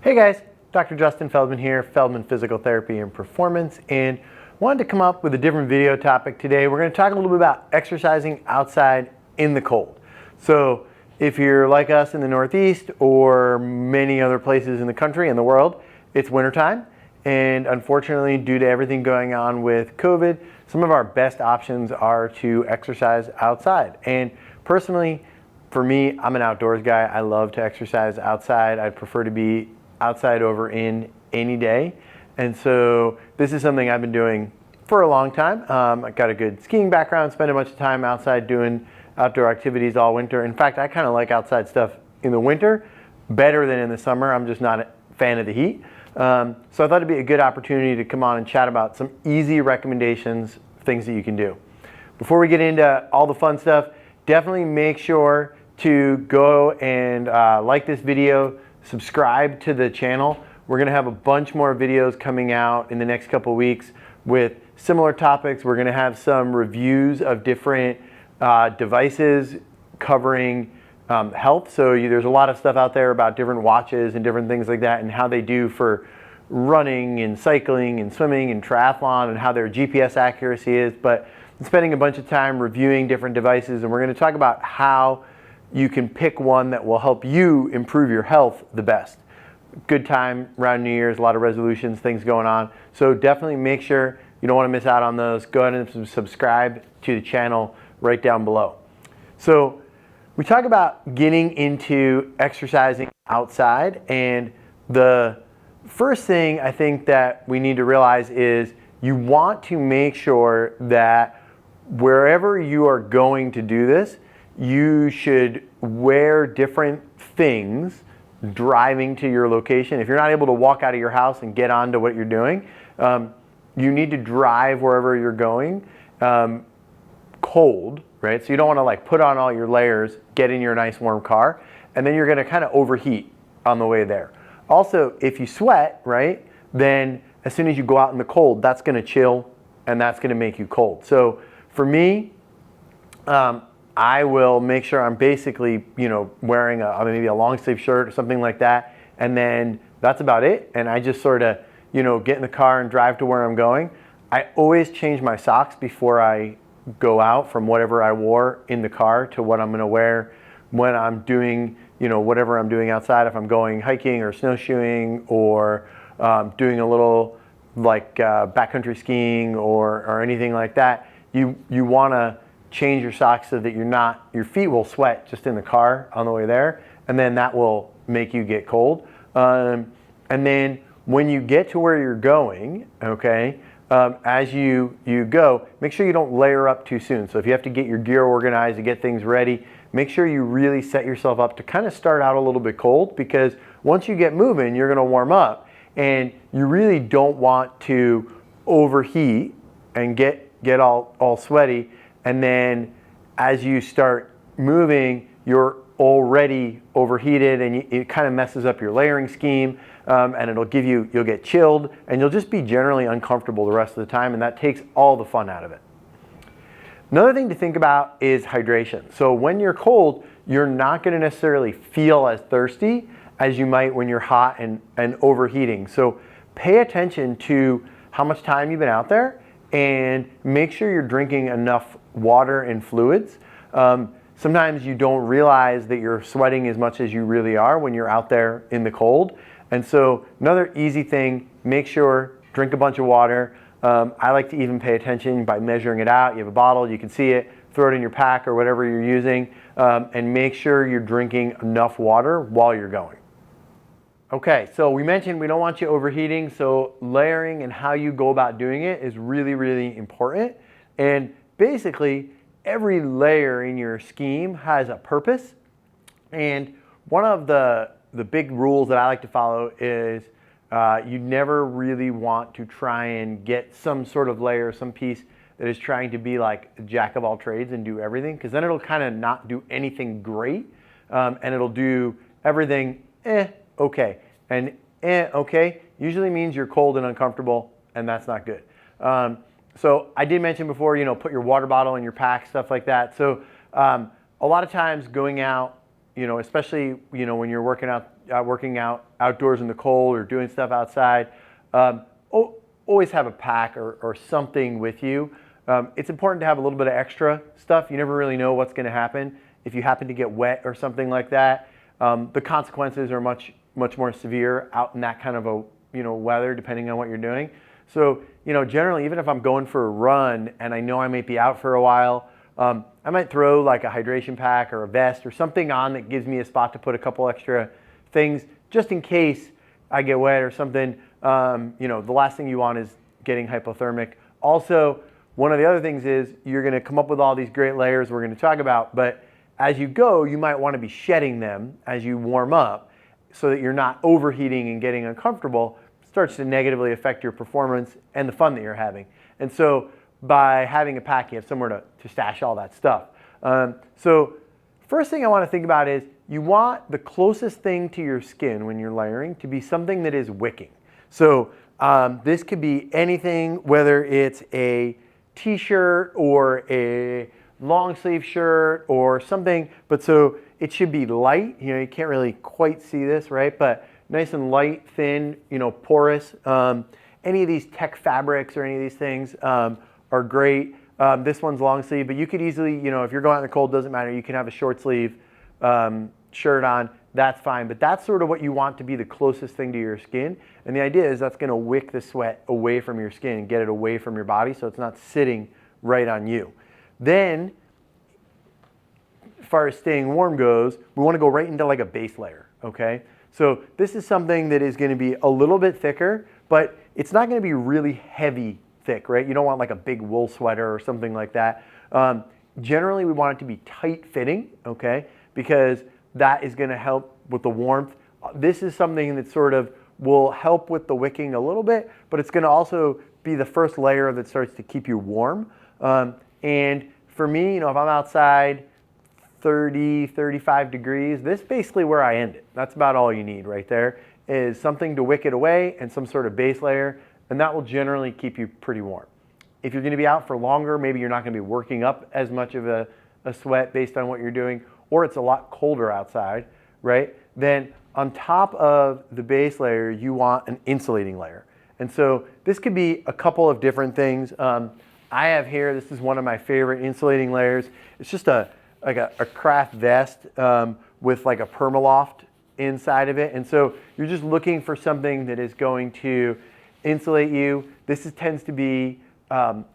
Hey guys, Dr. Justin Feldman here, Feldman Physical Therapy and Performance, and wanted to come up with a different video topic today. We're going to talk a little bit about exercising outside in the cold. So if you're like us in the Northeast or many other places in the country and the world, it's wintertime, and unfortunately due to everything going on with COVID, some of our best options are to exercise outside. And personally, for me, I'm an outdoors guy. I love to exercise outside. I'd prefer to be outside over in any day. And so this is something I've been doing for a long time. I've got a good skiing background, spend a bunch of time outside doing outdoor activities all winter. In fact, I kind of like outside stuff in the winter better than in the summer. I'm just not a fan of the heat. So I thought it'd be a good opportunity to come on and chat about some easy recommendations, things that you can do. Before we get into all the fun stuff, definitely make sure to go and like this video, subscribe to the channel. We're gonna have a bunch more videos coming out in the next couple weeks with similar topics. We're gonna have some reviews of different devices covering health. So there's a lot of stuff out there about different watches and different things like that and how they do for running and cycling and swimming and triathlon and how their GPS accuracy is. But I'm spending a bunch of time reviewing different devices, and we're gonna talk about how you can pick one that will help you improve your health the best. Good time around New Year's, a lot of resolutions, things going on. So definitely make sure you don't want to miss out on those. Go ahead and subscribe to the channel right down below. So we talk about getting into exercising outside, and the first thing I think that we need to realize is you want to make sure that wherever you are going to do this, you should wear different things driving to your location. If you're not able to walk out of your house and get on to what you're doing, you need to drive wherever you're going cold, right? So you don't want to like put on all your layers, get in your nice warm car, and then you're going to kind of overheat on the way there. Also, if you sweat, right, then as soon as you go out in the cold, that's going to chill and that's going to make you cold. So for me, I will make sure I'm basically, wearing maybe a long sleeve shirt or something like that, and then that's about it. And I just sort of, get in the car and drive to where I'm going. I always change my socks before I go out from whatever I wore in the car to what I'm going to wear when I'm doing, whatever I'm doing outside. If I'm going hiking or snowshoeing or doing a little like backcountry skiing or anything like that, you want to change your socks so that your feet will sweat just in the car on the way there, and then that will make you get cold. And then when you get to where you're going, okay, as you go, make sure you don't layer up too soon. So if you have to get your gear organized to get things ready, make sure you really set yourself up to kind of start out a little bit cold, because once you get moving, you're going to warm up, and you really don't want to overheat and get all sweaty. And then as you start moving, you're already overheated, and it kind of messes up your layering scheme, and you'll get chilled, and you'll just be generally uncomfortable the rest of the time, and that takes all the fun out of it. Another thing to think about is hydration. So when you're cold, you're not going to necessarily feel as thirsty as you might when you're hot and overheating. So pay attention to how much time you've been out there, and make sure you're drinking enough water and fluids. Sometimes you don't realize that you're sweating as much as you really are when you're out there in the cold. And so another easy thing, make sure, drink a bunch of water. I like to even pay attention by measuring it out. You have a bottle, you can see it, throw it in your pack or whatever you're using, and make sure you're drinking enough water while you're going. Okay, so we mentioned we don't want you overheating, so layering and how you go about doing it is really, really important. And basically, every layer in your scheme has a purpose. And one of the big rules that I like to follow is you never really want to try and get some sort of layer, some piece that is trying to be like a jack of all trades and do everything, because then it'll kind of not do anything great, and it'll do everything okay. And okay usually means you're cold and uncomfortable, and that's not good. So I did mention before, put your water bottle in your pack, stuff like that. So a lot of times going out especially, when you're working out outdoors in the cold or doing stuff outside, always have a pack or something with you. It's important to have a little bit of extra stuff. You never really know what's going to happen. If you happen to get wet or something like that, the consequences are much more severe out in that kind of a weather, depending on what you're doing. So generally, even if I'm going for a run and I know I might be out for a while, I might throw like a hydration pack or a vest or something on that gives me a spot to put a couple extra things just in case I get wet or something. The last thing you want is getting hypothermic. Also, one of the other things is you're going to come up with all these great layers we're going to talk about, but as you go, you might want to be shedding them as you warm up so that you're not overheating and getting uncomfortable. It starts to negatively affect your performance and the fun that you're having. And so by having a pack, you have somewhere to stash all that stuff. So first thing I want to think about is you want the closest thing to your skin when you're layering to be something that is wicking. So this could be anything, whether it's a t-shirt or a long sleeve shirt or something, but so it should be light. You can't really quite see this, right? But nice and light, thin, porous. Any of these tech fabrics or any of these things are great. This one's long sleeve, but you could easily, if you're going out in the cold, doesn't matter. You can have a short sleeve shirt on, that's fine. But that's sort of what you want to be the closest thing to your skin. And the idea is that's going to wick the sweat away from your skin and get it away from your body so it's not sitting right on you. Then, as far as staying warm goes, we want to go right into like a base layer, okay? So this is something that is going to be a little bit thicker, but it's not going to be really heavy thick, right? You don't want like a big wool sweater or something like that. Generally, we want it to be tight fitting, okay? Because that is going to help with the warmth. This is something that sort of will help with the wicking a little bit, but it's going to also be the first layer that starts to keep you warm. And for me, if I'm outside 30, 35 degrees, this is basically where I end it. That's about all you need right there, is something to wick it away and some sort of base layer, and that will generally keep you pretty warm. If you're going to be out for longer, maybe you're not going to be working up as much of a sweat based on what you're doing, or it's a lot colder outside, right? Then on top of the base layer, you want an insulating layer. And so this could be a couple of different things. I have here, this is one of my favorite insulating layers. It's just a craft vest with like a Permaloft inside of it. And so you're just looking for something that is going to insulate you. This tends to be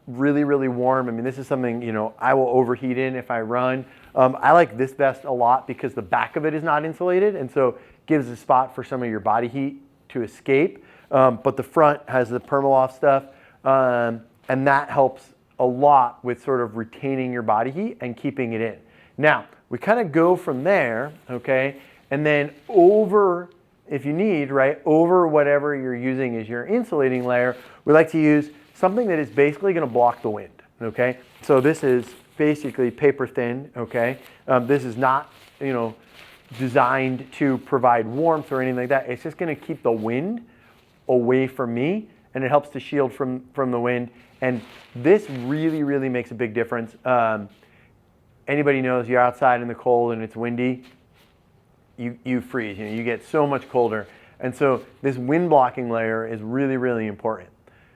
really, really warm. I mean, this is something, I will overheat in if I run. I like this vest a lot because the back of it is not insulated, and so it gives a spot for some of your body heat to escape. But the front has the Permaloft stuff, and that helps a lot with sort of retaining your body heat and keeping it in. Now, we kind of go from there, okay? And then over, if you need, right, over whatever you're using as your insulating layer, we like to use something that is basically going to block the wind, okay? So this is basically paper thin, okay? This is not, designed to provide warmth or anything like that. It's just going to keep the wind away from me, and it helps to shield from the wind. And this really, really makes a big difference. Anybody knows you're outside in the cold and it's windy, you freeze. You get so much colder. And so this wind blocking layer is really, really important.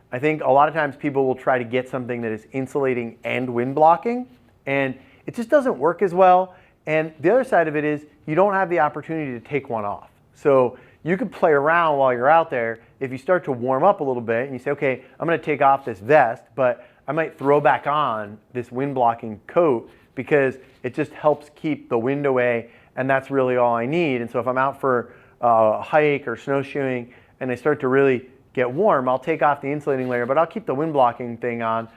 I think a lot of times people will try to get something that is insulating and wind blocking, and it just doesn't work as well. And the other side of it is you don't have the opportunity to take one off. So you could play around while you're out there. If you start to warm up a little bit and you say, okay, I'm going to take off this vest, but I might throw back on this wind blocking coat because it just helps keep the wind away, and that's really all I need. And so if I'm out for a hike or snowshoeing and I start to really get warm, I'll take off the insulating layer, but I'll keep the wind blocking thing on.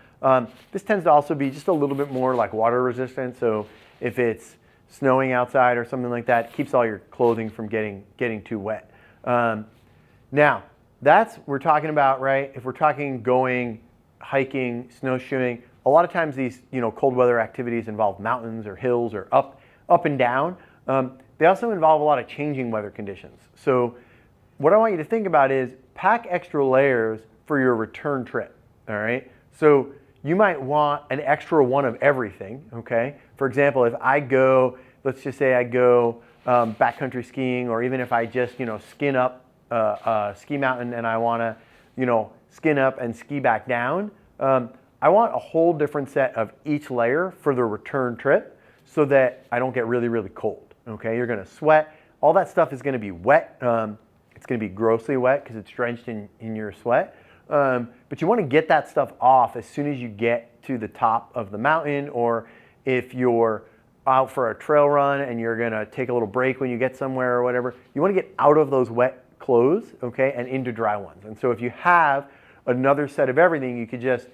This tends to also be just a little bit more like water resistant, so if it's snowing outside or something like that, it keeps all your clothing from getting too wet. Now, we're talking about, right, if we're talking going hiking, snowshoeing, a lot of times these cold weather activities involve mountains or hills or up and down. They also involve a lot of changing weather conditions. So what I want you to think about is pack extra layers for your return trip, all right? So you might want an extra one of everything, okay? For example, if I go, let's just say I go backcountry skiing, or even if I just, skin up a ski mountain and I want to, skin up and ski back down, I want a whole different set of each layer for the return trip so that I don't get really, really cold. Okay, you're going to sweat. All that stuff is going to be wet. It's going to be grossly wet because it's drenched in your sweat. But you want to get that stuff off as soon as you get to the top of the mountain, or if you're out for a trail run and you're going to take a little break when you get somewhere or whatever, you want to get out of those wet clothes, okay, and into dry ones. And so if you have another set of everything, you could just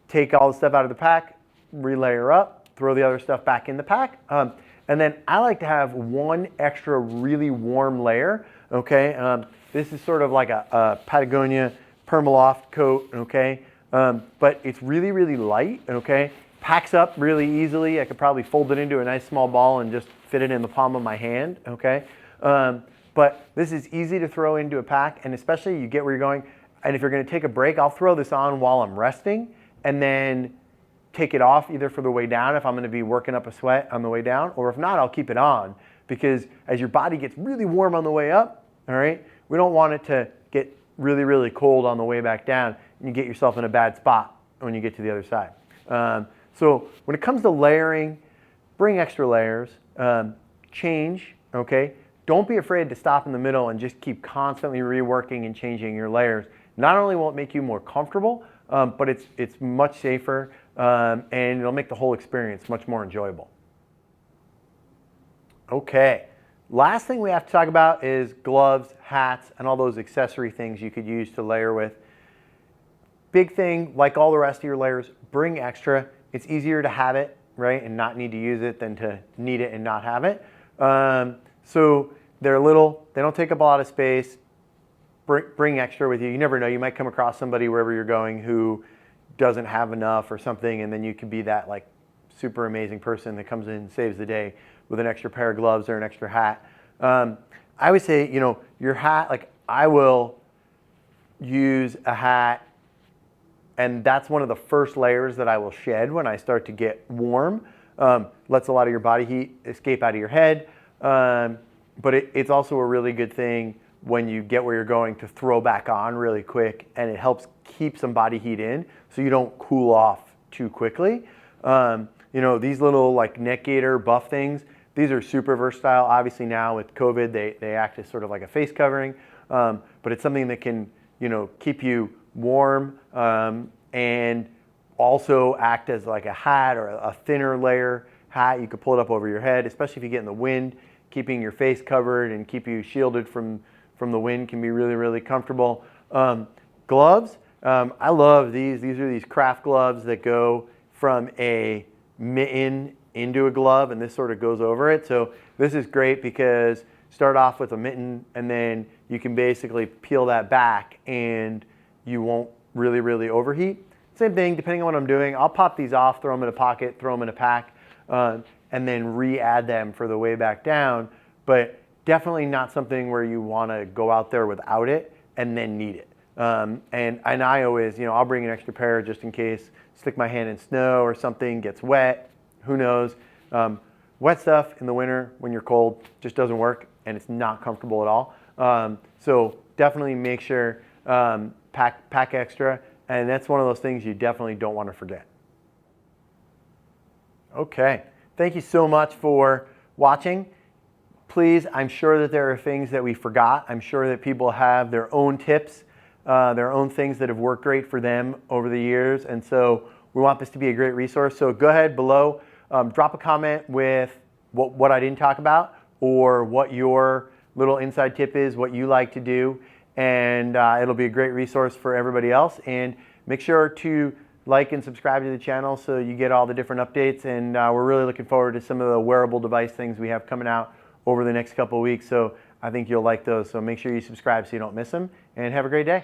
take all the stuff out of the pack, relayer up, throw the other stuff back in the pack. And then I like to have one extra really warm layer, okay? This is sort of like a Patagonia Permaloft coat, okay? But it's really, really light, okay? Packs up really easily. I could probably fold it into a nice small ball and just fit it in the palm of my hand, okay? But this is easy to throw into a pack, and especially you get where you're going. And if you're gonna take a break, I'll throw this on while I'm resting and then take it off either for the way down if I'm gonna be working up a sweat on the way down, or if not, I'll keep it on, because as your body gets really warm on the way up, all right, we don't want it to get really, really cold on the way back down and you get yourself in a bad spot when you get to the other side. So when it comes to layering, bring extra layers, change, okay? Don't be afraid to stop in the middle and just keep constantly reworking and changing your layers. Not only will it make you more comfortable, but it's much safer, and it'll make the whole experience much more enjoyable. Okay, last thing we have to talk about is gloves, hats, and all those accessory things you could use to layer with. Big thing, like all the rest of your layers, bring extra. It's easier to have it, right, and not need to use it than to need it and not have it. So they're little, they don't take up a lot of space. Bring extra with you. You never know, you might come across somebody wherever you're going who doesn't have enough or something, and then you could be that like super amazing person that comes in and saves the day with an extra pair of gloves or an extra hat. I would say, your hat, like I will use a hat, and that's one of the first layers that I will shed when I start to get warm. Lets a lot of your body heat escape out of your head, but it's also a really good thing when you get where you're going to throw back on really quick, and it helps keep some body heat in so you don't cool off too quickly. These little like neck gaiter buff things, these are super versatile. Obviously now with COVID, they act as sort of like a face covering, but it's something that can, keep you warm, and also act as like a hat or a thinner layer hat. You could pull it up over your head, especially if you get in the wind. Keeping your face covered and keep you shielded from the wind can be really, really comfortable. Gloves, I love these. These are these craft gloves that go from a mitten into a glove, and this sort of goes over it. So this is great because start off with a mitten, and then you can basically peel that back and you won't really, really overheat. Same thing, depending on what I'm doing, I'll pop these off, throw them in a pocket, throw them in a pack, and then re-add them for the way back down. But definitely not something where you want to go out there without it and then need it. And I always, I'll bring an extra pair just in case, stick my hand in snow or something gets wet, who knows. Wet stuff in the winter when you're cold just doesn't work, and it's not comfortable at all. So definitely make sure, pack extra, and that's one of those things you definitely don't want to forget. Okay, thank you so much for watching. Please, I'm sure that there are things that we forgot. I'm sure that people have their own tips, their own things that have worked great for them over the years, and so we want this to be a great resource. So go ahead below, drop a comment with what I didn't talk about, or what your little inside tip is, what you like to do, and it'll be a great resource for everybody else. And make sure to like and subscribe to the channel so you get all the different updates, and we're really looking forward to some of the wearable device things we have coming out over the next couple of weeks, so I think you'll like those. So make sure you subscribe so you don't miss them, and have a great day.